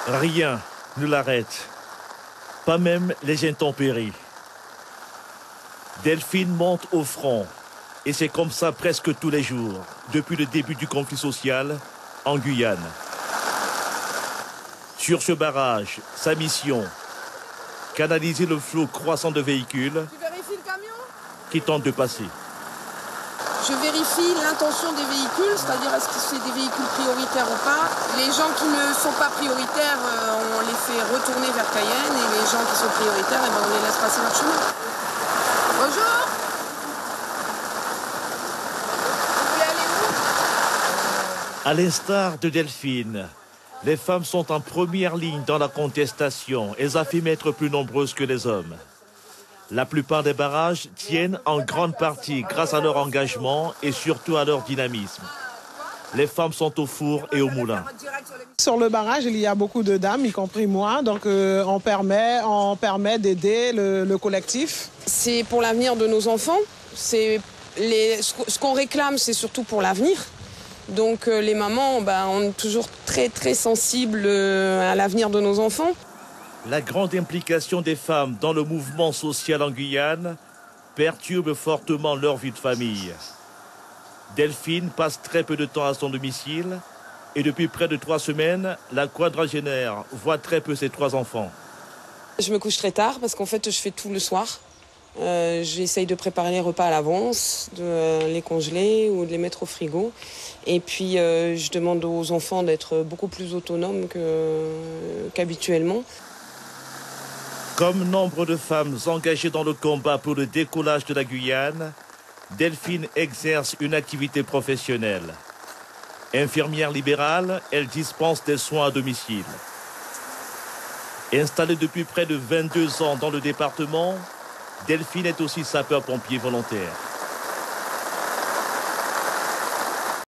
Rien ne l'arrête, pas même les intempéries. Delphine monte au front, et c'est comme ça presque tous les jours, depuis le début du conflit social en Guyane. Sur ce barrage, sa mission, canaliser le flot croissant de véhicules qui tentent de passer. Je vérifie l'intention des véhicules, c'est-à-dire est-ce que c'est des véhicules prioritaires ou pas. Les gens qui ne sont pas prioritaires, on les fait retourner vers Cayenne, et les gens qui sont prioritaires, on les laisse passer leur chemin. Bonjour. Vous voulez aller où? À l'instar de Delphine, les femmes sont en première ligne dans la contestation. Elles affirment être plus nombreuses que les hommes. La plupart des barrages tiennent en grande partie grâce à leur engagement et surtout à leur dynamisme. Les femmes sont au four et au moulin. Sur le barrage, il y a beaucoup de dames, y compris moi. Donc on permet d'aider le collectif. C'est pour l'avenir de nos enfants. Ce qu'on réclame, c'est surtout pour l'avenir. Donc les mamans, on est toujours très très sensibles à l'avenir de nos enfants. La grande implication des femmes dans le mouvement social en Guyane perturbe fortement leur vie de famille. Delphine passe très peu de temps à son domicile et depuis près de 3 semaines, la quadragénaire voit très peu ses 3 enfants. Je me couche très tard parce qu'en fait je fais tout le soir. J'essaye de préparer les repas à l'avance, de les congeler ou de les mettre au frigo. Et puis je demande aux enfants d'être beaucoup plus autonomes qu'habituellement. Comme nombre de femmes engagées dans le combat pour le décollage de la Guyane, Delphine exerce une activité professionnelle. Infirmière libérale, elle dispense des soins à domicile. Installée depuis près de 22 ans dans le département, Delphine est aussi sapeur-pompier volontaire.